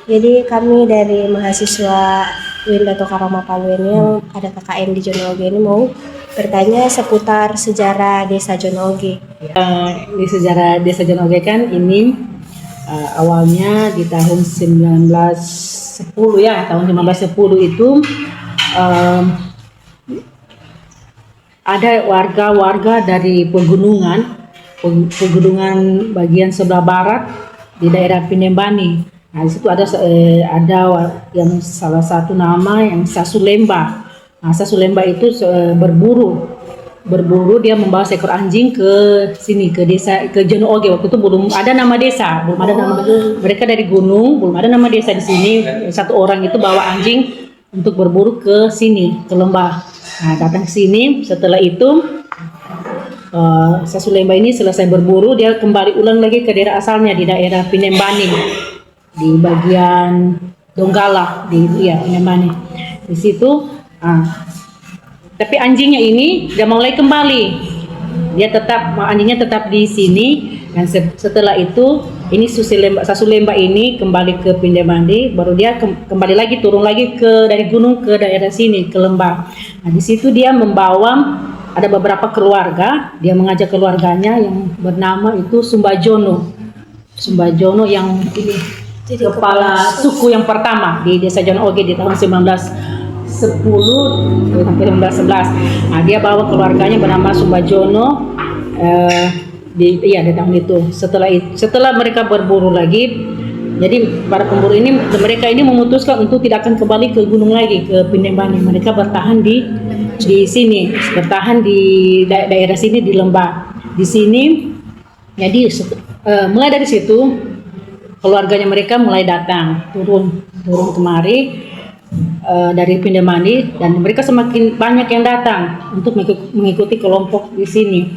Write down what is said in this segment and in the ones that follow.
Jadi kami dari mahasiswa UIN Dato Karoma Palu ini yang ada KKN di Jonooge ini mau bertanya seputar sejarah Desa Jonooge. Di sejarah Desa Jonooge kan ini awalnya di tahun 1910 ya, tahun 1910 itu ada warga-warga dari pegunungan bagian sebelah barat di daerah Pinembani. Nah, di situ ada yang salah satu nama yang Sasulemba. Nah, Sasulemba itu berburu dia membawa seekor anjing ke sini, ke desa, ke Jonooge. Waktu itu belum ada nama desa, belum ada nama, mereka dari gunung, belum ada nama desa di sini. Satu orang itu bawa anjing untuk berburu ke sini, ke lembah. Nah, datang ke sini. Setelah itu Sasulemba ini selesai berburu, dia kembali ulang lagi ke daerah asalnya di daerah Pinembani, di bagian Donggala di Pinembani. Di situ tapi anjingnya ini dia mulai kembali. Anjingnya tetap di sini, dan setelah itu ini Sasulemba ini kembali ke Pinembani, baru dia kembali lagi turun lagi dari gunung ke daerah sini, ke lembah. Nah, di situ dia membawa ada beberapa keluarga, dia mengajak keluarganya yang bernama itu Sumbajono yang ini kepala suku yang pertama di Desa Jonooge di tahun 1910 sampai 1911. Nah, dia bawa keluarganya bernama Sumbajono di tahun itu. Setelah mereka berburu lagi, jadi para pemburu ini, mereka ini memutuskan untuk tidak akan kembali ke gunung lagi, ke Pinembani. Mereka bertahan di sini, bertahan di daerah sini, di lembah di sini. Jadi mulai dari situ keluarganya mereka mulai datang turun kemari dari Pinembani, dan mereka semakin banyak yang datang untuk mengikuti kelompok di sini.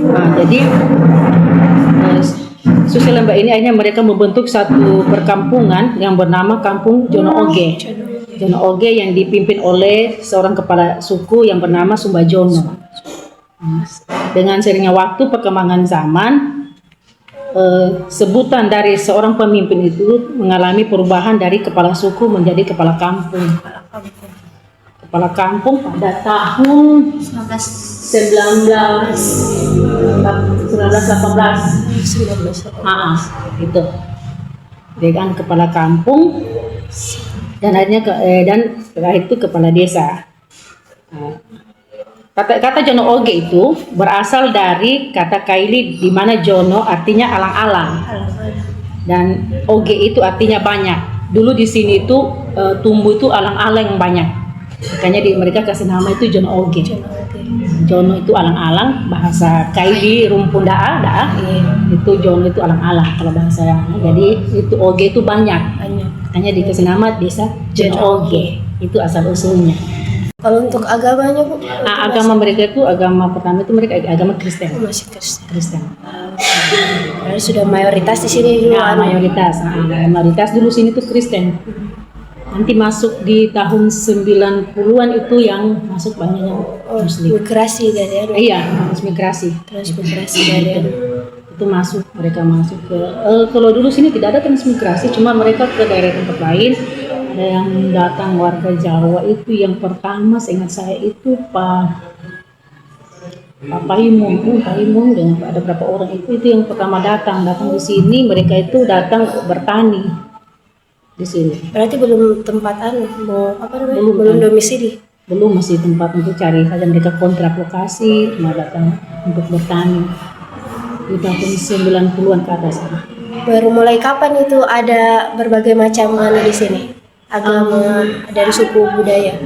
Nah, jadi Sasulemba ini akhirnya mereka membentuk satu perkampungan yang bernama Kampung Jonooge yang dipimpin oleh seorang kepala suku yang bernama Sumbajono. Dengan seiringnya waktu, perkembangan zaman, sebutan dari seorang pemimpin itu mengalami perubahan dari kepala suku menjadi kepala kampung. Kepala kampung pada tahun 1918. Itu. Dia kan kepala kampung, dan akhirnya setelah itu kepala desa. Kata Jonooge itu berasal dari kata Kaili, di mana Jono artinya alang-alang dan oge itu artinya banyak. Dulu di sini itu tumbuh itu alang-alang yang banyak, makanya mereka kasih nama itu Jonooge. Jono itu alang-alang, bahasa Kaili rumpun daa, itu Jono itu alang-alang kalau bahasa. Jadi itu oge itu banyak, makanya dikasih nama desa Jonooge. Itu asal usulnya. Kalau untuk agamanya, Bu? Agama mereka itu, agama pertama itu mereka agama Kristen. Masih Kristen. Karena sudah mayoritas di sini dulu. Mayoritas dulu sini tuh Kristen. Nanti masuk di tahun 90-an itu yang masuk banyak yang Muslim. Migrasi dari migrasi dari itu mereka masuk ke kalau dulu sini tidak ada transmigrasi, cuma mereka ke daerah tempat lain. Ada yang datang warga Jawa itu yang pertama, seingat saya itu Pak Paimon dengan ada berapa orang itu yang pertama datang di sini. Mereka itu datang bertani di sini. Berarti belum belum domisili. Belum, masih tempat untuk cari saja. Mereka kontrak lokasi, cuma datang untuk bertani di tahun 90-an ke atas. Baru mulai kapan itu ada berbagai macam di sini? Agama dari suku budaya ya.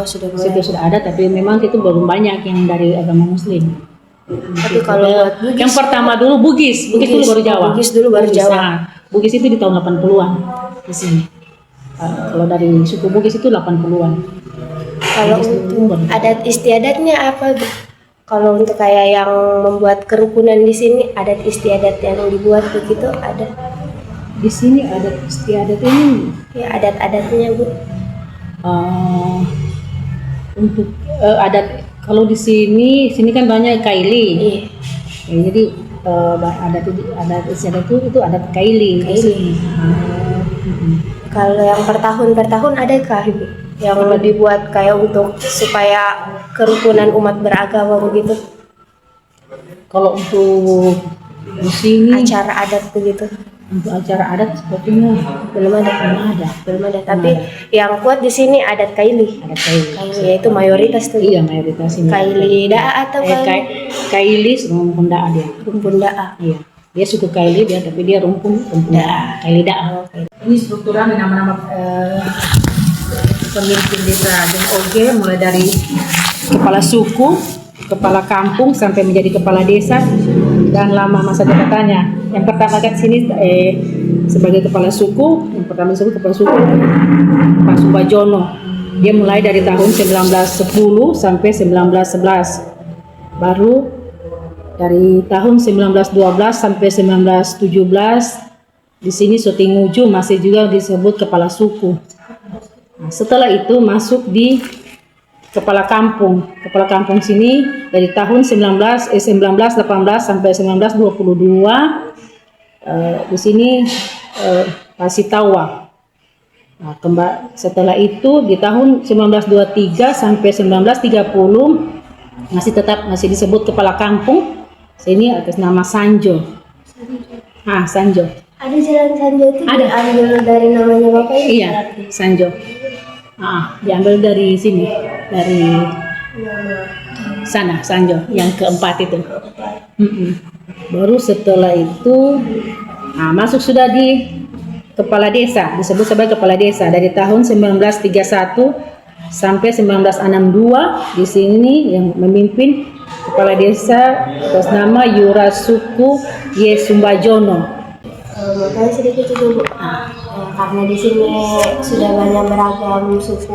Sudah ada, tapi memang itu belum banyak yang dari agama Muslim. Tapi kalau Bugis, yang pertama dulu Bugis dulu baru Jawa. Bugis itu di tahun 80-an di sini. Kalau dari suku Bugis itu 80-an. Kalau adat istiadatnya apa? Kalau untuk kayak yang membuat kerukunan di sini, adat istiadat yang dibuat begitu ada? Di sini adat istiadat ini adat-adatnya, Bu. Untuk adat kalau di sini kan banyak Kaili. Ya, jadi adat istiadat itu adat Kaili. Kaili. Kalau yang per tahun adakah Ibu? Yang dibuat kayak untuk supaya kerukunan umat beragama begitu? Kalau untuk di sini Acara adat begitu? untuk acara adat sepertinya Belum ada. belum ada. Tapi yang kuat di sini adat Kaili. Adat Kaili. Kaili yaitu mayoritas tuh. Iya, mayoritas ini. Kaili Daa atau Kaili rumpun Daa dia. rumpun Daa. Iya. Dia suku Kaili dia, tapi dia rumpun Daa. Kaili Daa. Ini struktural nama-nama pemimpin desa dan Oge, mulai dari kepala suku, kepala kampung sampai menjadi kepala desa dan lama masa jabatannya. Yang pertama kan sini sebagai kepala suku, yang pertama disebut kepala suku Pak Sumbajono. Dia mulai dari tahun 1910 sampai 1911. Baru dari tahun 1912 sampai 1917 di sini Sotinguju masih juga disebut kepala suku. Nah, setelah itu masuk di kepala kampung. Kepala kampung sini dari tahun 1918 sampai 1922 di sini Pasitawa. Nah, setelah itu di tahun 1923 sampai 1930 masih disebut kepala kampung. Sini atas nama Sanjo. Sanjo. Ada jalan Sanjo itu Ada. diambil dari namanya Bapak ini? Iya, Sanjo. Diambil dari sini, dari sana Sanjo yang keempat itu. Baru setelah itu masuk sudah di kepala desa, disebut sebagai kepala desa dari tahun 1931 sampai 1962. Di sini yang memimpin kepala desa atas nama Yurasuku Ye Sumbajono. Makanya sedikit juga Bu, karena di sini sudah banyak beragam suku,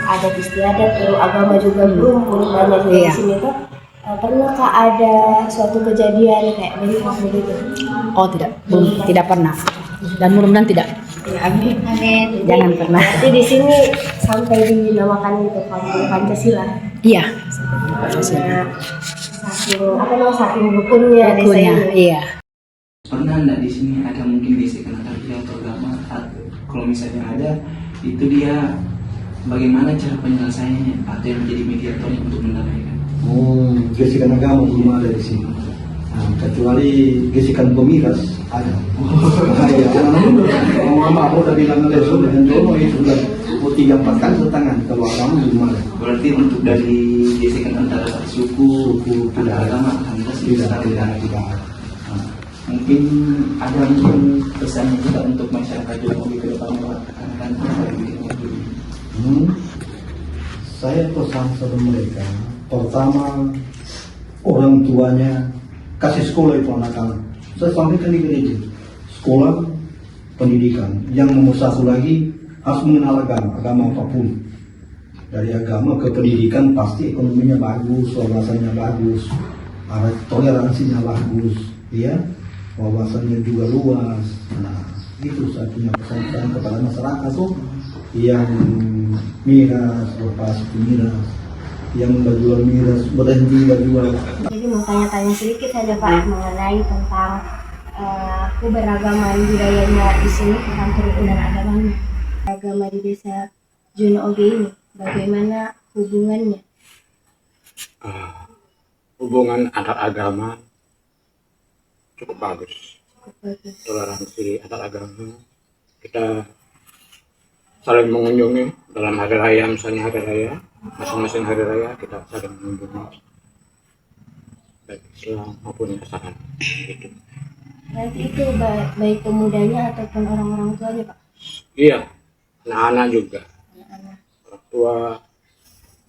adat istiadat, lalu agama juga berumpun banyak di sini tuh. Pernahkah ada suatu kejadian kayak bentrok begitu? Oh tidak pernah, dan mudah-mudahan tidak. Amin. Jangan pernah. Jadi di sini sampai dinamakan itu kampung Pancasila. Iya. Saking rukunnya desa ini. Iya. Pernah nggak di sini ada mungkin gesekan antar pihak agama? Kalau misalnya ada, itu dia bagaimana cara penyelesaiannya atau yang menjadi mediatornya untuk mendamaikan? Gesekan agama belum ada di sini. Kecuali gesekan pemiras ada. Mama udah bilang ada sudah dan Jono itu sudah 3-4 kali tangan. Kalau agama belum ada. Berarti untuk dari gesekan antara suku ada agama alhamdulillah tidak ada. Mungkin ada pesannya juga untuk masyarakat Jokowi ke depan akan Saya pesan kepada mereka, pertama orang tuanya kasih sekolah itu anak-anak. Saya sampaikan di gereja, sekolah pendidikan. Yang nomor satu lagi harus mengenal agama apapun. Dari agama ke pendidikan pasti ekonominya bagus, wawasannya bagus, toleransinya bagus, ya. Wawasannya juga luas. Nah, itu saya punya pesan kepada masyarakat tuh yang miras, lepas miras, yang berjual miras, berhenti berjual. Jadi mau tanya-tanya sedikit saja Pak mengenai tentang keberagaman budayanya di sini tentang kerukunan agamanya. Agama di desa Jono Oge ini, bagaimana hubungannya? Hubungan antar agama cukup bagus. Toleransi antar agama, kita saling mengunjungi dalam hari raya, misalnya hari raya, masing-masing hari raya kita saling mengunjungi, baik Islam maupun Nasrani gitu. Nanti itu baik pemudanya ataupun orang-orang tuanya Pak? Iya, anak-anak juga, orang tua,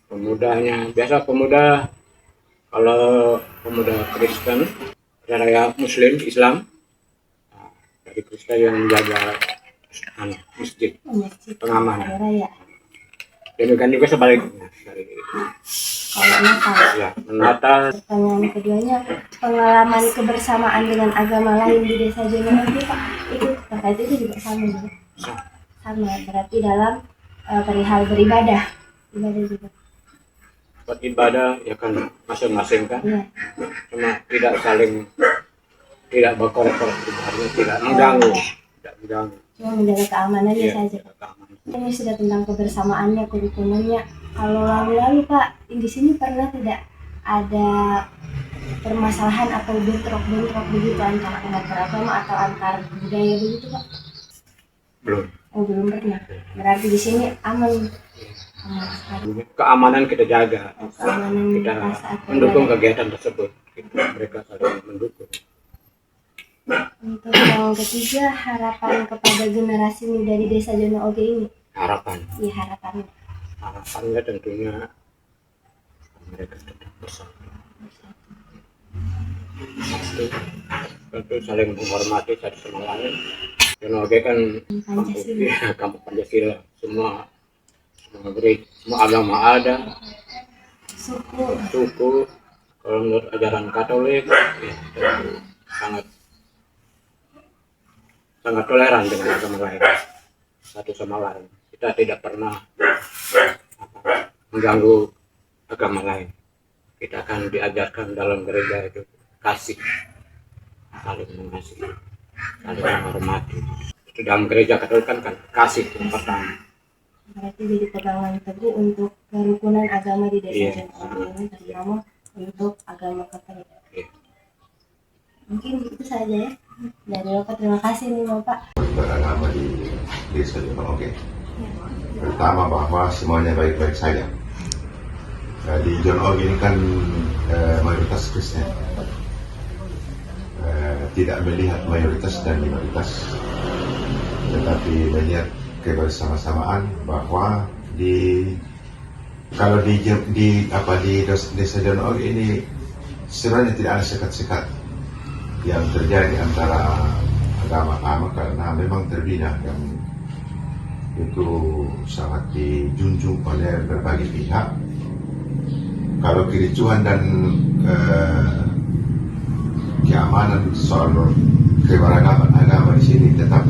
pemudanya. Biasa pemuda, kalau pemuda Kristen, ada raya Muslim, Islam, dari Kristen yang menjaga masjid, pengamanan. Demikian juga sebaliknya. Kalau Natal, Ya, Natal. pertanyaan keduanya, pengalaman kebersamaan dengan agama lain di desa Jono Oge Pak, itu terkait itu juga sama juga? Sama, berarti dalam perihal beribadah juga. buat ibadah ya kan masing-masing kan, Iya. cuma tidak berkorek-korek artinya tidak mengganggu, tidak mengganggu. Cuma menjaga keamanannya Iya, saja. keamanan. Ini sudah tentang kebersamaannya, kerukunannya. Kalau lalu-lalu Pak, di sini pernah tidak ada permasalahan atau bentrok-bentrok begitu antara umat beragama atau antar budaya begitu Pak? Belum. Oh belum pernah. Berarti di sini aman. Aman sekali. Keamanan kita jaga, Keamanan kita saat mendukung beribadah. kegiatan tersebut. Mereka saling mendukung. Untuk yang ketiga, harapan kepada generasi muda di Desa Jono Oge ini. Harapan, Iya harapannya. harapannya tentunya mereka tetap bersatu. Tentu saling menghormati satu sama lain. Jonoge kan Pancasila. kampung Pancasila, semua agama ada, suku. Kalau menurut ajaran Katolik ya, tentu sangat toleran dengan agama lain, satu sama lain. Kita tidak pernah mengganggu agama lain. Kita akan diajarkan dalam gereja itu kasih, saling mengasihi, saling menghormati. Itu dalam gereja Katolik kan kasih yang pertama. Berarti jadi pegangan teguh untuk kerukunan agama di Desa Iya. Jono Oge ini, terutama untuk agama Katolik. Iya. Mungkin itu saja ya dari Bapak. Terima kasih nih Bapak. Beragama di Desa Jono Oge. Pertama bahwa semuanya baik-baik saja. Di Jono Oge ini kan mayoritas Kristen. Tidak melihat mayoritas dan minoritas, tetapi melihat kebersamaan bahwa kalau di Desa Jono Oge ini sebenarnya tidak ada sekat-sekat yang terjadi antara agama-agama karena memang terbina dan itu sangat dijunjung oleh berbagai pihak. Kalau kericuhan dan keamanan soal keberagaman agama di sini tetap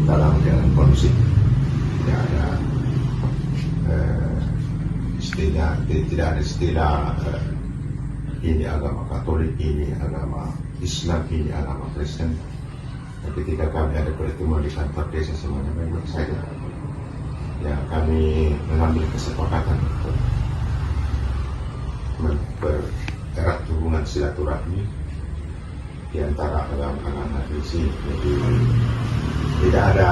dalam keadaan kondusif, tidak ada tidak ada istilah ini agama Katolik, ini agama Islam, ini agama Kristen. Ketika kami ada pertemuan di kantor desa semuanya baik-baik saja. Ya, kami mengambil kesepakatan untuk mempererat hubungan silaturahmi di antara agama-agama di sini. Jadi tidak ada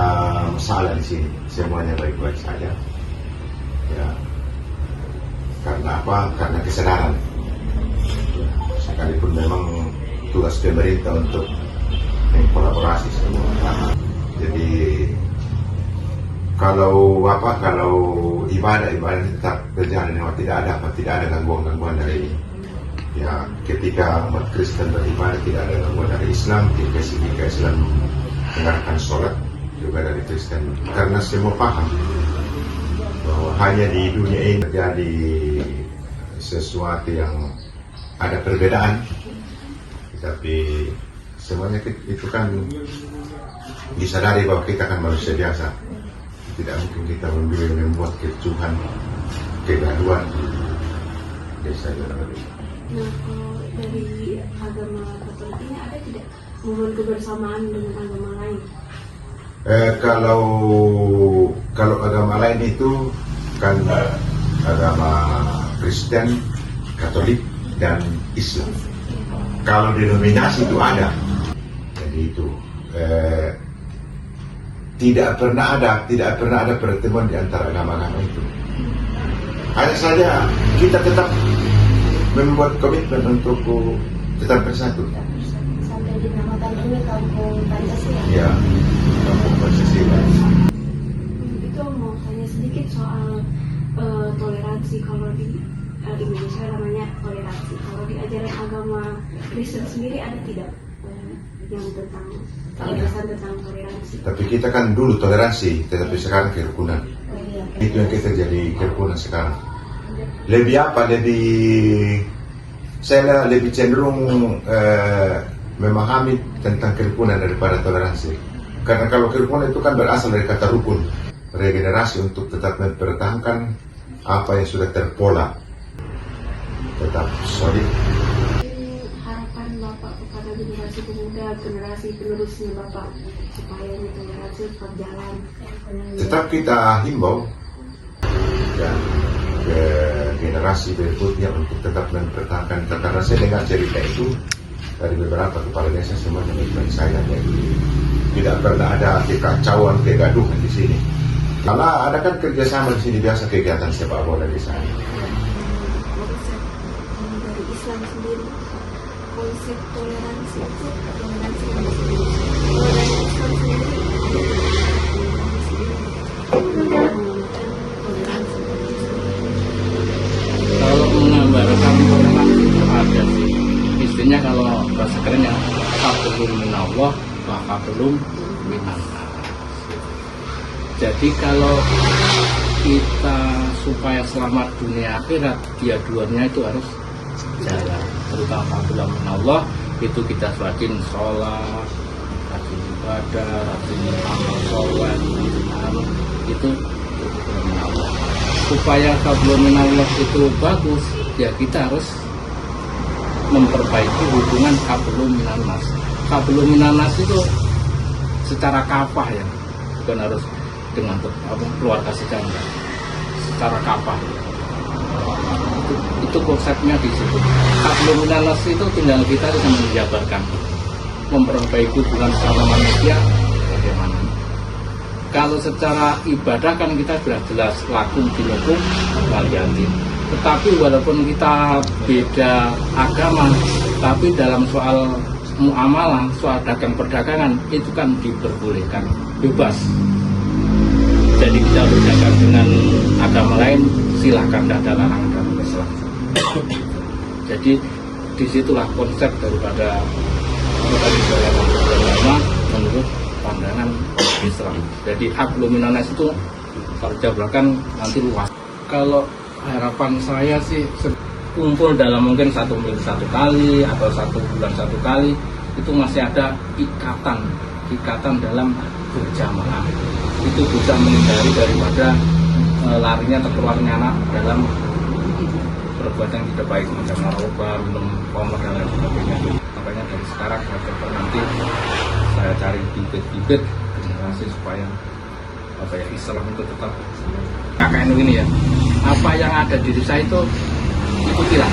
masalah di sini, semuanya baik-baik saja. Ya, karena apa? Karena kesadaran. Ya, sekalipun memang tugas pemerintah untuk mengkolaborasi semua agama. Jadi kalau ibadah tetap berjalan dengan tidak ada gangguan dari ya ketika umat Kristen beribadah tidak ada gangguan dari Islam, ketika Islam mendengarkan sholat juga dari Kristen, karena semua paham bahwa hanya di dunia ini terjadi sesuatu yang ada perbedaan, tapi semuanya itu kan disadari bahwa kita kan manusia biasa, tidak mungkin kita membuat kericuhan, kegaduhan di Desa Jono Oge. Nah, kalau dari agama Katolik ini ada tidak momen kebersamaan dengan agama lain? Kalau agama lain itu kan agama Kristen, Katolik, dan Islam. Kalau denominasi itu ada, jadi itu tidak pernah ada pertemuan di antara agama-agama itu. Hanya saja kita tetap membuat komitmen untuk tetap bersatu. Sampai dinamakan ini Kampung Pancasila. Ya, kampung Pancasila. Itu mau tanya sedikit soal toleransi. Kalau di Indonesia namanya toleransi. Kalau di ajaran agama Kristen sendiri ada tidak yang tentang penjelasan tentang toleransi? Tapi kita kan dulu toleransi, tetapi sekarang kerukunan. Itu yang kita jadi kerukunan sekarang. Saya lebih cenderung memahami tentang kerukunan daripada toleransi. Karena kalau kerukunan itu kan berasal dari kata rukun, regenerasi untuk tetap mempertahankan apa yang sudah terpola. tetap solid. Harapan Bapak kepada generasi pemuda, generasi penerusnya Bapak supaya toleransi tetap jalan. Tetap kita himbau dan ke generasi berikutnya untuk tetap mempertahankan, karena saya dengar cerita itu dari beberapa kepala desa semua teman saya, jadi tidak pernah ada kekacauan, kegaduhan di sini. Malah ada kan kerjasama di sini, biasa kegiatan sepak bola di sana. Konsep dari Islam sendiri, konsep toleransi itu toleransi yang dari Islam sendiri Kalau menambahkan toleransi itu ada sih. Istilahnya kalau bahasa kerennya hablum minallah wa hablum minan nas. Jadi kalau kita supaya selamat dunia akhirat, dua-duanya itu harus jalan. Terutama hablum minallah itu kita rajin sholat, rajin ibadah, rajin amal soleh, itu hablum minallah. Supaya hablum minallah itu bagus, ya kita harus memperbaiki hubungan hablum minan nas. Hablum minan nas itu secara kafah ya, bukan harus dengan keluarga sejajar, secara kafah. Itu konsepnya di situ. Hablum minan nas itu tinggal kita bisa menjabarkan, memperbaiki hubungan sama manusia bagaimana. Kalau secara ibadah kan kita sudah jelas lakum dinukum waliyatin. Tetapi walaupun kita beda agama, tapi dalam soal muamalah, soal dagang perdagangan itu kan diperbolehkan, bebas. Jadi kita berdagang dengan agama lain silahkan, tidak ada larangan dalam Islam. Jadi disitulah konsep daripada agama menurut pandangan Islam. Jadi hablum minan nas itu kalau jabarkan nanti luas. Kalau harapan saya sih kumpul dalam mungkin 1 minggu 1 kali atau 1 bulan 1 kali, itu masih ada ikatan dalam berjamaah. Itu bisa menghindari daripada larinya atau keluarnya anak dalam perbuatan yang tidak baik macam narkoba, minum khamr dan lain sebagainya. Makanya dari sekarang nanti saya cari bibit-bibit generasi supaya Islam itu tetap KKNU ini ya. Apa yang ada di desa itu ikutilah,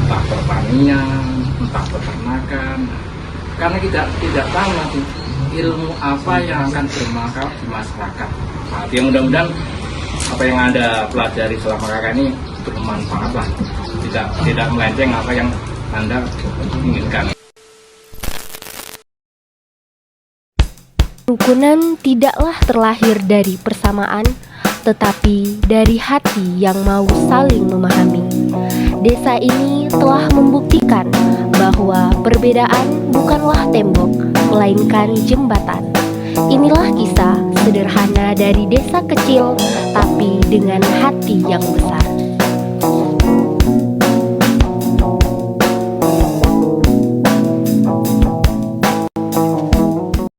entah pertanian, entah peternakan, karena kita tidak tahu nanti ilmu apa yang akan bermanfaat di masyarakat. Nah, yang mudah-mudahan apa yang Anda pelajari selama kakak ini bermanfaat lah, tidak melenceng apa yang Anda inginkan. Kerukunan tidaklah terlahir dari persamaan, tetapi dari hati yang mau saling memahami. Desa ini telah membuktikan bahwa perbedaan bukanlah tembok, melainkan jembatan. Inilah kisah sederhana dari desa kecil, tapi dengan hati yang besar.